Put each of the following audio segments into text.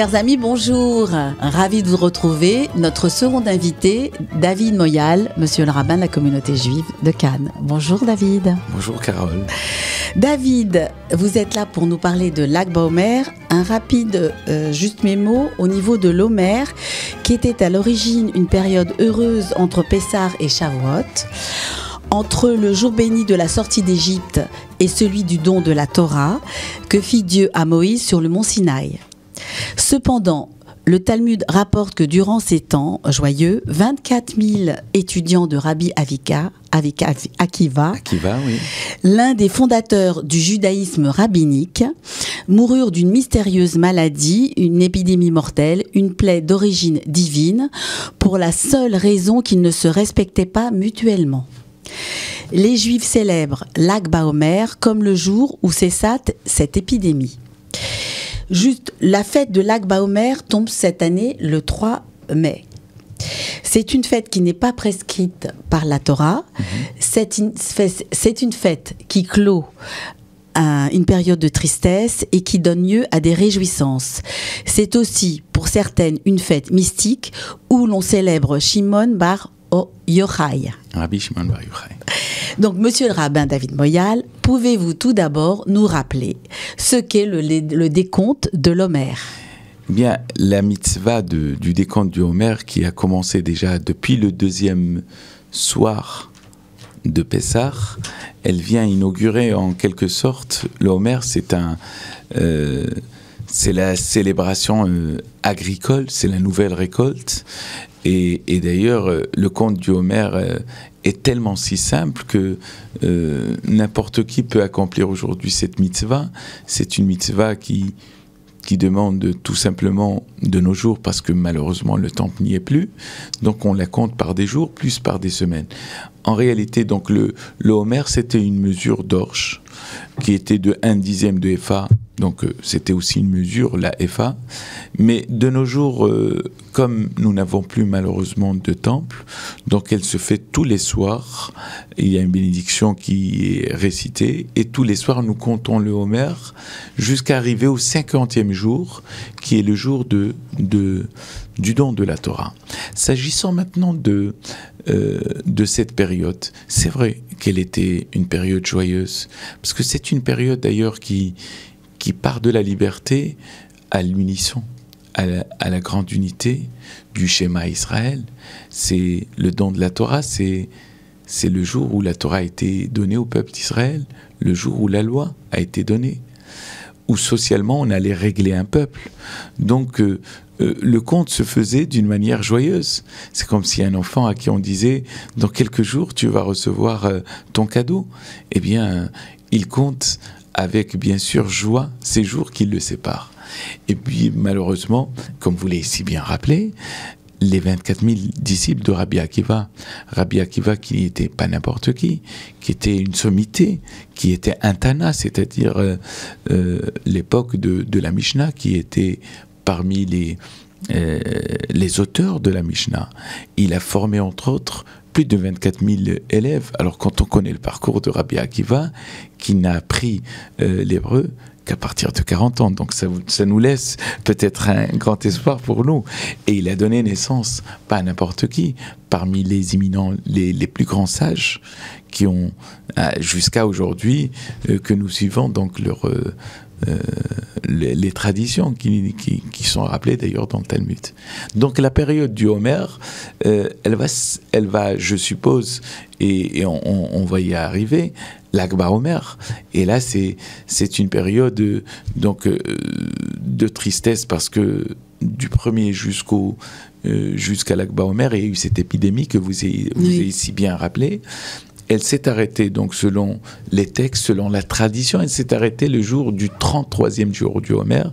Chers amis, bonjour. Ravi de vous retrouver. Notre second invité, David Moyal, monsieur le rabbin de la communauté juive de Cannes. Bonjour David. Bonjour Carole. David, vous êtes là pour nous parler de Lag BaOmer. Un rapide juste mémo au niveau de l'Omer, qui était à l'origine une période heureuse entre Pessah et Shavuot, entre le jour béni de la sortie d'Égypte et celui du don de la Torah que fit Dieu à Moïse sur le mont Sinaï. Cependant, le Talmud rapporte que durant ces temps joyeux, 24 000 étudiants de Rabbi Akiva, oui. l'un des fondateurs du judaïsme rabbinique, moururent d'une mystérieuse maladie, une épidémie mortelle, une plaie d'origine divine, pour la seule raison qu'ils ne se respectaient pas mutuellement. Les Juifs célèbrent Lag BaOmer comme le jour où cessa cette épidémie. Juste, la fête de Lag BaOmer tombe cette année le 3 mai. C'est une fête qui n'est pas prescrite par la Torah. C'est une fête qui clôt une période de tristesse et qui donne lieu à des réjouissances. C'est aussi, pour certaines, une fête mystique où l'on célèbre Shimon Bar Yochai. Rabbi Shimon Bar Yochai. Donc, monsieur le rabbin David Moyal, pouvez-vous tout d'abord nous rappeler ce qu'est le décompte de l'Omer ? Bien, la mitzvah du décompte du Omer, qui a commencé déjà depuis le deuxième soir de Pessah, elle vient inaugurer en quelque sorte le Omer. C'est la célébration agricole, c'est la nouvelle récolte. Et d'ailleurs, le conte du Omer est tellement si simple que n'importe qui peut accomplir aujourd'hui cette mitzvah. C'est une mitzvah qui demande tout simplement de nos jours, parce que malheureusement le temple n'y est plus, donc on la compte par des jours plus par des semaines. En réalité, donc le Omer, c'était une mesure d'orge qui était de 1/10 de Epha, donc c'était aussi une mesure, la Epha. Mais de nos jours, comme nous n'avons plus malheureusement de temple, donc elle se fait tous les soirs. Il y a une bénédiction qui est récitée, et tous les soirs nous comptons le Omer jusqu'à arriver au 50e jour, qui est le jour du don de la Torah. S'agissant maintenant de cette période, c'est vrai qu'elle était une période joyeuse, parce que c'est une période d'ailleurs qui part de la liberté à l'unisson, à la grande unité du schéma Israël. C'est le don de la Torah, c'est le jour où la Torah a été donnée au peuple d'Israël, le jour où la loi a été donnée, où socialement on allait régler un peuple. Donc le conte se faisait d'une manière joyeuse. C'est comme si un enfant à qui on disait « dans quelques jours tu vas recevoir ton cadeau ». Eh bien, il compte avec bien sûr joie ces jours qui le séparent. Et puis malheureusement, comme vous l'avez si bien rappelé, les 24 000 disciples de Rabbi Akiva qui n'était pas n'importe qui était une sommité, qui était un Tana, c'est-à-dire l'époque de la Mishnah, qui était parmi les auteurs de la Mishnah. Il a formé entre autres plus de 24 000 élèves. Alors quand on connaît le parcours de Rabbi Akiva, qui n'a appris l'hébreu qu'à partir de 40 ans, donc ça nous laisse peut-être un grand espoir pour nous. Et il a donné naissance, pas à n'importe qui, parmi les éminents, les plus grands sages, qui ont, jusqu'à aujourd'hui, que nous suivons donc les traditions qui sont rappelées d'ailleurs dans le Talmud. Donc la période du Omer, elle va, je suppose, et on va y arriver, Lag BaOmer. Et là, c'est une période de tristesse, parce que du 1er jusqu'à Lag BaOmer, il y a eu cette épidémie que vous avez si bien rappelé. Elle s'est arrêtée, donc selon les textes, selon la tradition, elle s'est arrêtée le jour du 33e jour du Omer.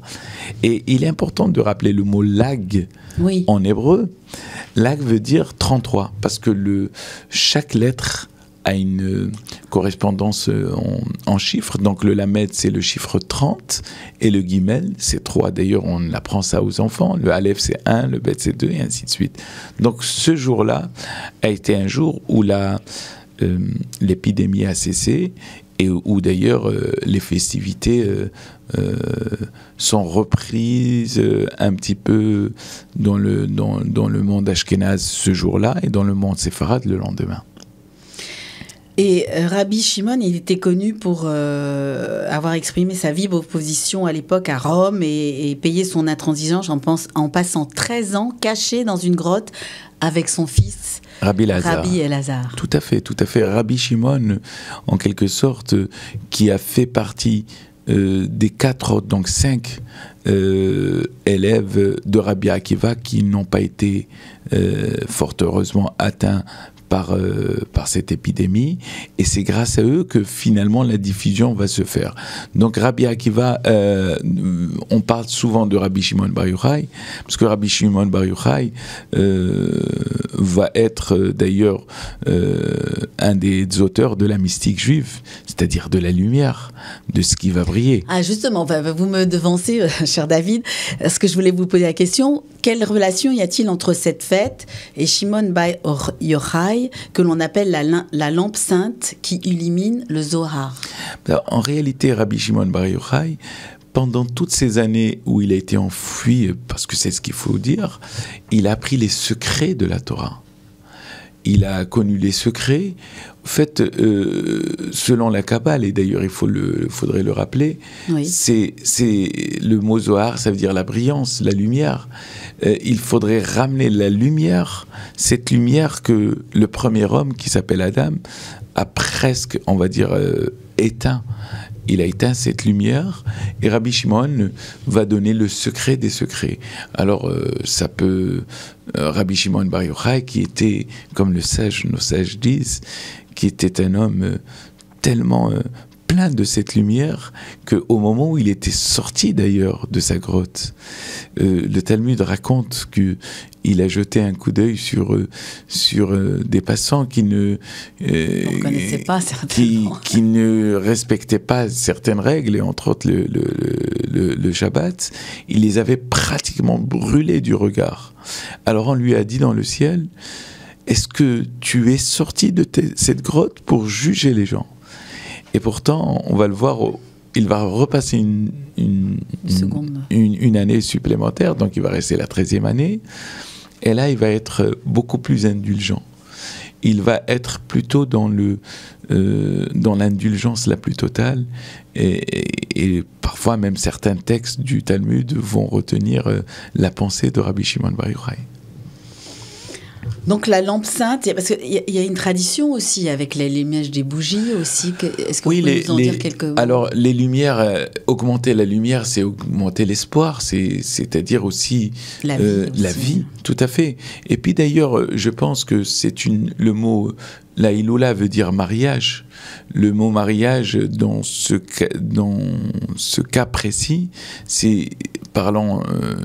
Et il est important de rappeler le mot lag en hébreu. Lag veut dire 33, parce que chaque lettre a une correspondance en chiffres. Donc le lamed, c'est le chiffre 30, et le gimel, c'est 3. D'ailleurs, on apprend ça aux enfants. Le aleph, c'est 1, le bet, c'est 2, et ainsi de suite. Donc ce jour-là a été un jour où l'épidémie a cessé, et où d'ailleurs les festivités sont reprises un petit peu dans le monde ashkénaze ce jour-là et dans le monde séfarade le lendemain. Et Rabbi Shimon, il était connu pour avoir exprimé sa vive opposition à l'époque à Rome et payer son intransigeance en passant 13 ans caché dans une grotte avec son fils Rabbi Elazar. Tout à fait. Rabbi Shimon, en quelque sorte, qui a fait partie des 4, donc 5 élèves de Rabbi Akiva qui n'ont pas été fort heureusement atteints par cette épidémie, et c'est grâce à eux que finalement la diffusion va se faire. Donc Rabbi Akiva, on parle souvent de Rabbi Shimon Bar Yochai, parce que Rabbi Shimon Bar Yochai va être d'ailleurs un des auteurs de la mystique juive, c'est-à-dire de la lumière, de ce qui va briller. Ah justement, vous me devancez, cher David, parce que je voulais vous poser la question, quelle relation y a-t-il entre cette fête et Shimon Bar Yochai, que l'on appelle la lampe sainte qui illumine le Zohar? En réalité, Rabbi Shimon Bar Yochai, pendant toutes ces années où il a été enfoui, parce que c'est ce qu'il faut dire, il a appris les secrets de la Torah. Il a connu les secrets. En fait, selon la Kabbale, et d'ailleurs faudrait le rappeler, oui. c'est le mot Zohar, ça veut dire la brillance, la lumière. Il faudrait ramener la lumière, cette lumière que le premier homme, qui s'appelle Adam, a presque, on va dire, éteint. Il a éteint cette lumière, et Rabbi Shimon va donner le secret des secrets. Alors, ça peut... Rabbi Shimon Bar Yochai, qui était, comme nos sages disent, qui était un homme tellement plein de cette lumière, qu'au moment où il était sorti d'ailleurs de sa grotte, le Talmud raconte qu'il a jeté un coup d'œil sur des passants qui ne connaissaient pas certainement, qui ne respectaient pas certaines règles, et entre autres le Shabbat. Il les avait pratiquement brûlés du regard. Alors on lui a dit dans le ciel: est-ce que tu es sorti de cette grotte pour juger les gens? Et pourtant, on va le voir, il va repasser une année supplémentaire, donc il va rester la 13e année, et là, il va être beaucoup plus indulgent. Il va être plutôt dans l'indulgence la plus totale, et parfois même certains textes du Talmud vont retenir la pensée de Rabbi Shimon Bar Yochai. Donc la lampe sainte, parce qu'il y a une tradition aussi avec l'allumage des bougies aussi. Est-ce que vous pouvez nous en dire quelques mots? Alors les lumières, augmenter la lumière, c'est augmenter l'espoir, c'est-à-dire aussi la vie, tout à fait. Et puis d'ailleurs, je pense que le mot la Iloula veut dire mariage. Le mot mariage, dans ce cas précis,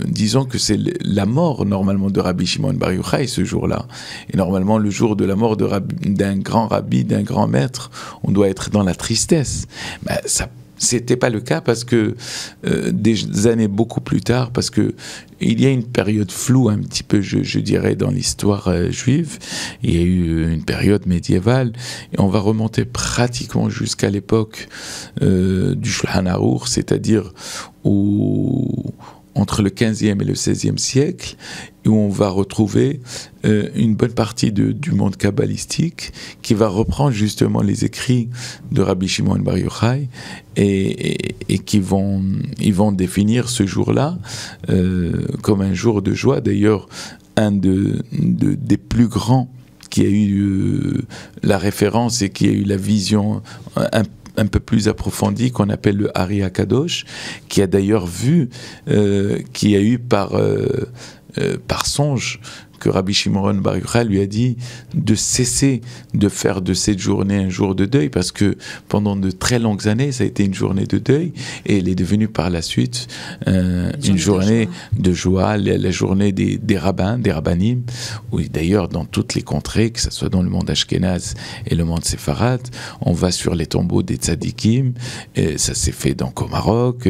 disons que c'est la mort, normalement, de Rabbi Shimon Bar Yochai ce jour-là. Et normalement, le jour de la mort d'un grand rabbi, d'un grand maître, on doit être dans la tristesse. Ben, c'était pas le cas, parce que des années beaucoup plus tard, parce que il y a une période floue un petit peu, je dirais, dans l'histoire juive. Il y a eu une période médiévale, et on va remonter pratiquement jusqu'à l'époque du Shulchan Aruch, c'est-à-dire entre le 15e et le 16e siècle, où on va retrouver une bonne partie du monde kabbalistique qui va reprendre justement les écrits de Rabbi Shimon Bar Yochai, et ils vont définir ce jour-là comme un jour de joie. D'ailleurs, un des plus grands qui a eu la référence et qui a eu la vision un peu plus approfondie, qu'on appelle le Ari HaKadosh, qui a d'ailleurs vu, qui a eu par songe, que Rabbi Shimon Bar Yochai lui a dit de cesser de faire de cette journée un jour de deuil, parce que pendant de très longues années, ça a été une journée de deuil, et elle est devenue par la suite une journée de joie, la journée des rabbins, des rabbanim, où d'ailleurs dans toutes les contrées, que ce soit dans le monde ashkénaze et le monde séfarade, on va sur les tombeaux des tzadikim, et ça s'est fait donc au Maroc,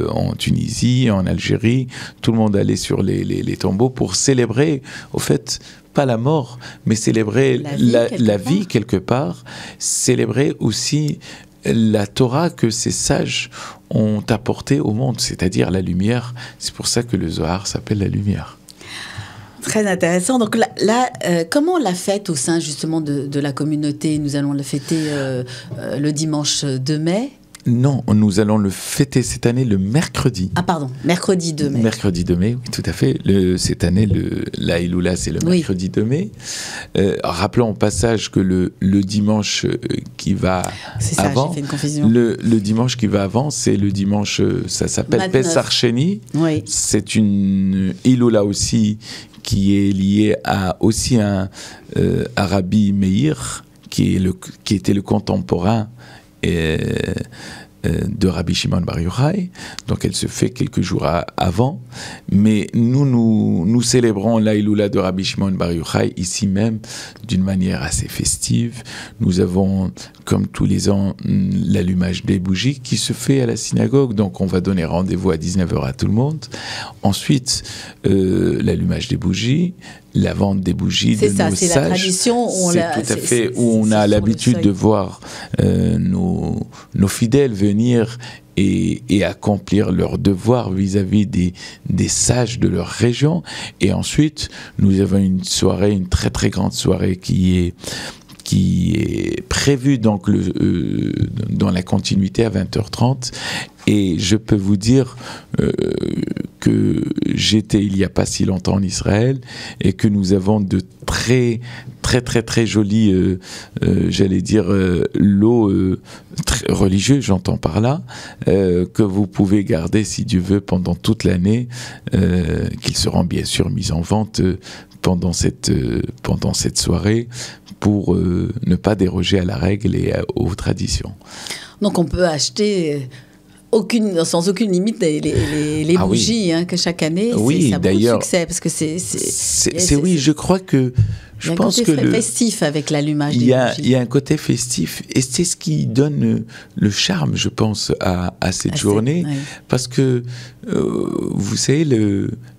en Tunisie, en Algérie, tout le monde allait sur les tombeaux pour célébrer, au fait, pas la mort, mais célébrer la vie quelque part, célébrer aussi la Torah que ces sages ont apportée au monde, c'est-à-dire la lumière. C'est pour ça que le Zohar s'appelle la lumière. Très intéressant. Donc là, comment on l'a fête au sein justement de la communauté? Nous allons la fêter le dimanche 2 mai. Non, nous allons le fêter cette année le mercredi. Ah pardon, mercredi 2 mai. Mercredi 2 mai, oui, tout à fait. Cette année, la Iloula, c'est le mercredi 2 mai. Rappelons au passage que le dimanche qui va avant, j'ai fait une confusion. Le dimanche qui va avant, c'est le dimanche, ça s'appelle Pessar Sheni. Oui. C'est une Iloula aussi qui est liée à aussi un Rabbi Meir, qui était le contemporain de Rabbi Shimon Bar Yochai, donc elle se fait quelques jours avant, mais nous célébrons la Iloula de Rabbi Shimon Bar Yochai ici même d'une manière assez festive. Nous avons, comme tous les ans, l'allumage des bougies qui se fait à la synagogue, donc on va donner rendez-vous à 19h à tout le monde. Ensuite, l'allumage des bougies, la vente des bougies de nos sages. C'est la tradition. C'est tout à fait où on a l'habitude de voir nos fidèles venir et accomplir leur devoir vis-à-vis des sages de leur région. Et ensuite, nous avons une soirée, une très très grande soirée qui est prévue donc dans la continuité à 20h30. Et je peux vous dire que j'étais il n'y a pas si longtemps en Israël et que nous avons de très très très très jolis, j'allais dire, lots religieux, j'entends par là, que vous pouvez garder si Dieu veut pendant toute l'année, qu'ils seront bien sûr mis en vente pendant cette soirée pour ne pas déroger à la règle et aux traditions. Donc on peut acheter sans aucune limite les bougies, oui. Que chaque année, oui, ça a beaucoup de succès parce que oui, je crois que je pense que très festif avec l'allumage des bougies. Il y a un côté festif et c'est ce qui donne le charme, je pense, à cette journée, oui. Parce que vous savez,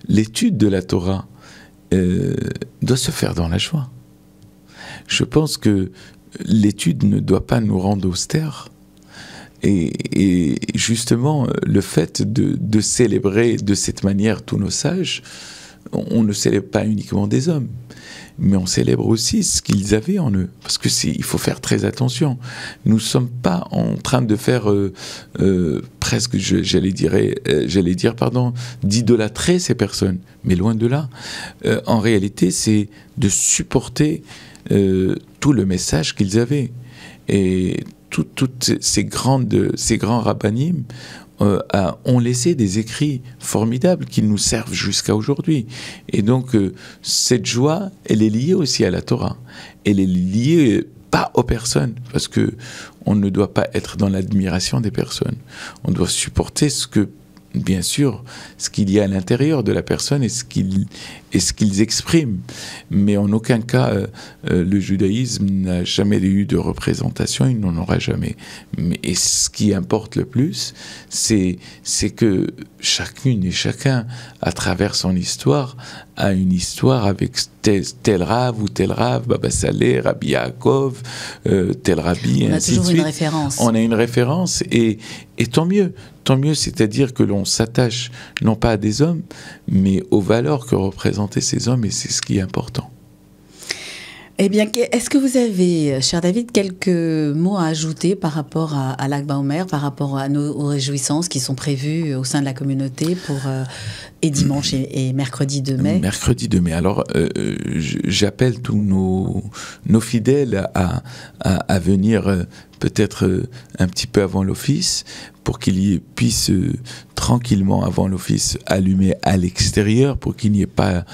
l'étude de la Torah doit se faire dans la joie. Je pense que l'étude ne doit pas nous rendre austères. Et justement, le fait de célébrer de cette manière tous nos sages, on ne célèbre pas uniquement des hommes, mais on célèbre aussi ce qu'ils avaient en eux. Parce que il faut faire très attention. Nous ne sommes pas en train de faire presque, j'allais dire, d'idolâtrer ces personnes. Mais loin de là. En réalité, c'est de supporter tout le message qu'ils avaient. Et toutes ces grands rabbanim ont laissé des écrits formidables qui nous servent jusqu'à aujourd'hui. Et donc, cette joie, elle est liée aussi à la Torah. Elle est liée pas aux personnes, parce que on ne doit pas être dans l'admiration des personnes. On doit supporter bien sûr, ce qu'il y a à l'intérieur de la personne et ce qu'ils expriment. Mais en aucun cas, le judaïsme n'a jamais eu de représentation, il n'en aura jamais. Et ce qui importe le plus, c'est que chacune et chacun, à travers son histoire, a une histoire avec tel Rav ou tel Rav, Baba Saleh, Rabbi Yaakov, tel Rabbi, et ainsi de suite. On a toujours une référence. On a une référence et tant mieux. Tant mieux, c'est-à-dire que l'on s'attache non pas à des hommes, mais aux valeurs que représentaient ces hommes, et c'est ce qui est important. Eh bien, est-ce que vous avez, cher David, quelques mots à ajouter par rapport à Lag BaOmer, par rapport aux réjouissances qui sont prévues au sein de la communauté pour et dimanche et mercredi 2 mai? Mercredi 2 mai. Alors, j'appelle tous nos fidèles à venir peut-être un petit peu avant l'office, pour qu'ils puissent tranquillement, avant l'office, allumer à l'extérieur, pour qu'il n'y ait pas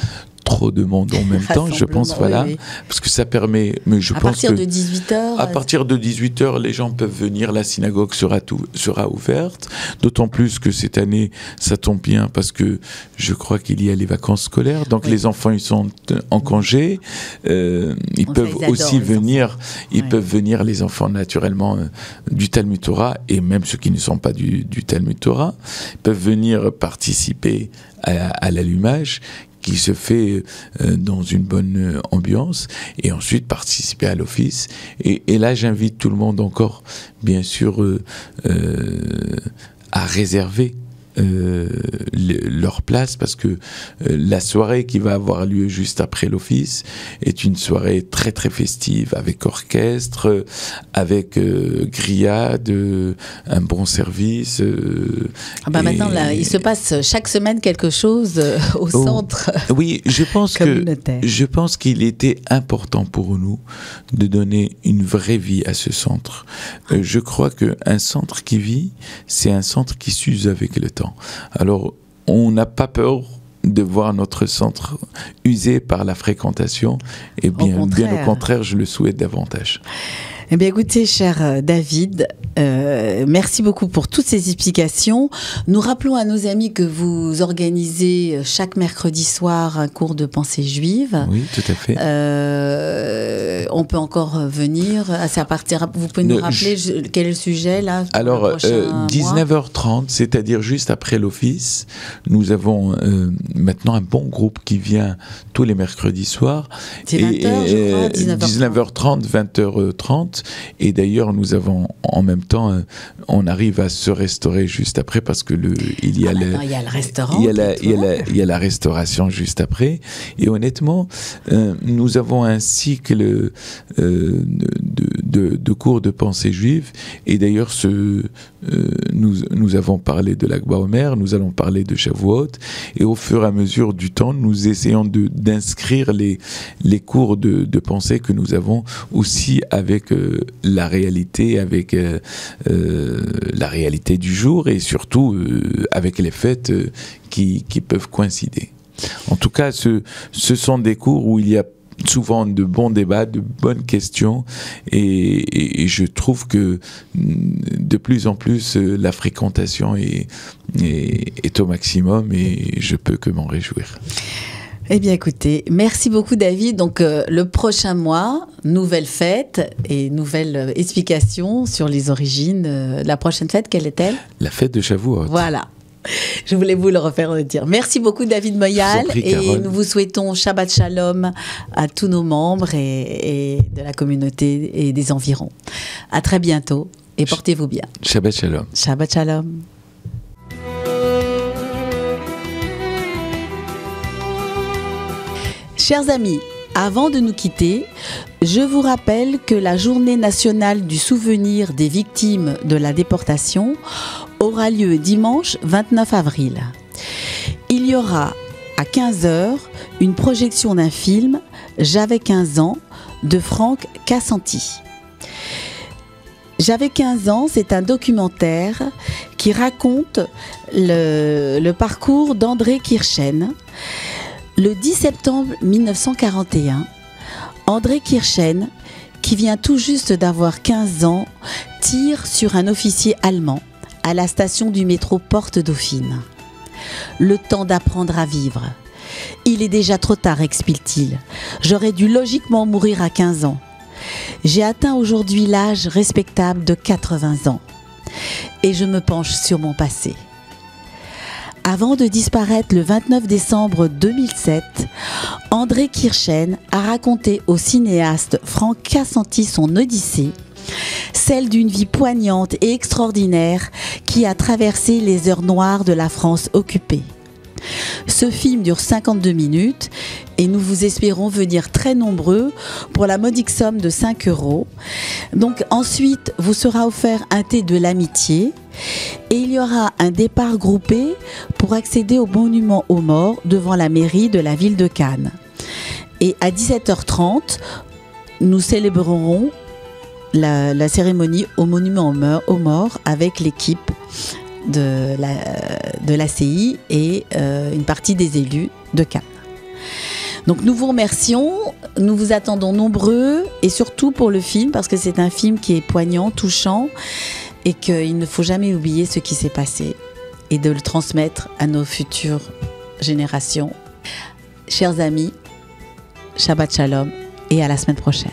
trop de monde en même temps, je pense, voilà, oui. Parce que ça permet, mais je pense que... À partir de 18h À partir de 18h, les gens peuvent venir, la synagogue sera ouverte, d'autant plus que cette année, ça tombe bien, parce que je crois qu'il y a les vacances scolaires, donc oui. Les enfants, ils sont en congé, ils peuvent aussi venir, peuvent venir, les enfants, naturellement, du Talmud Torah, et même ceux qui ne sont pas du Talmud Torah, peuvent venir participer à l'allumage, qui se fait dans une bonne ambiance, et ensuite participer à l'office. Et là, j'invite tout le monde encore, bien sûr, à réserver leur place, parce que la soirée qui va avoir lieu juste après l'office est une soirée très très festive, avec orchestre, avec grillade, un bon service. Maintenant, là, il se passe chaque semaine quelque chose au centre. Oui, je pense qu'il était important pour nous de donner une vraie vie à ce centre. Je crois qu'un centre qui vit, c'est un centre qui s'use avec le temps. Alors, on n'a pas peur de voir notre centre usé par la fréquentation, et bien au contraire, je le souhaite davantage. Eh bien, écoutez, cher David, merci beaucoup pour toutes ces explications. Nous rappelons à nos amis que vous organisez chaque mercredi soir un cours de pensée juive. Oui, tout à fait. On peut encore venir. Vous pouvez nous rappeler quel est le sujet là? Alors, 19h30, c'est-à-dire juste après l'office, nous avons maintenant un bon groupe qui vient tous les mercredis soirs. C'est 20h, je crois, 19h30, 20h30. Et d'ailleurs, nous avons en même temps, on arrive à se restaurer juste après, parce que il y a le restaurant, il y a la restauration juste après. Et honnêtement, nous avons un cycle de cours de pensée juive. Et d'ailleurs, nous avons parlé de l'Akba Omer, nous allons parler de Shavuot, et au fur et à mesure du temps, nous essayons d'inscrire les cours de pensée que nous avons aussi avec la réalité, avec la réalité du jour, et surtout avec les fêtes qui peuvent coïncider. En tout cas, ce sont des cours où il y a souvent de bons débats, de bonnes questions, et je trouve que de plus en plus la fréquentation est au maximum, et je peux que m'en réjouir. Eh bien, écoutez, merci beaucoup, David. Donc, le prochain mois, nouvelle fête et nouvelle explication sur les origines. La prochaine fête, quelle est-elle? La fête de Shavuot. Voilà. Je voulais vous le refaire dire. Merci beaucoup, David Moyal. Et nous vous souhaitons Shabbat Shalom à tous nos membres et de la communauté et des environs. À très bientôt et portez-vous bien. Shabbat Shalom. Shabbat Shalom. Chers amis, avant de nous quitter, je vous rappelle que la Journée nationale du souvenir des victimes de la déportation aura lieu dimanche 29 avril. Il y aura à 15h une projection d'un film « J'avais 15 ans » de Franck Cassanti. « J'avais 15 ans », c'est un documentaire qui raconte le parcours d'André Kirchen. Le 10 septembre 1941, André Kirchen, qui vient tout juste d'avoir 15 ans, tire sur un officier allemand à la station du métro Porte Dauphine. Le temps d'apprendre à vivre. Il est déjà trop tard, explique-t-il. J'aurais dû logiquement mourir à 15 ans. J'ai atteint aujourd'hui l'âge respectable de 80 ans. Et je me penche sur mon passé. Avant de disparaître le 29 décembre 2007, André Kirchen a raconté au cinéaste Franck Cassanti son odyssée, celle d'une vie poignante et extraordinaire qui a traversé les heures noires de la France occupée. Ce film dure 52 minutes et nous vous espérons venir très nombreux pour la modique somme de 5 €. Donc ensuite, vous sera offert un thé de l'amitié et il y aura un départ groupé pour accéder au monument aux morts devant la mairie de la ville de Cannes. Et à 17h30, nous célébrerons la cérémonie au monument aux morts avec l'équipe de l'ACI et une partie des élus de Cannes. Donc nous vous remercions, nous vous attendons nombreux et surtout pour le film parce que c'est un film qui est poignant, touchant et qu'il ne faut jamais oublier ce qui s'est passé et de le transmettre à nos futures générations. Chers amis, Shabbat Shalom et à la semaine prochaine.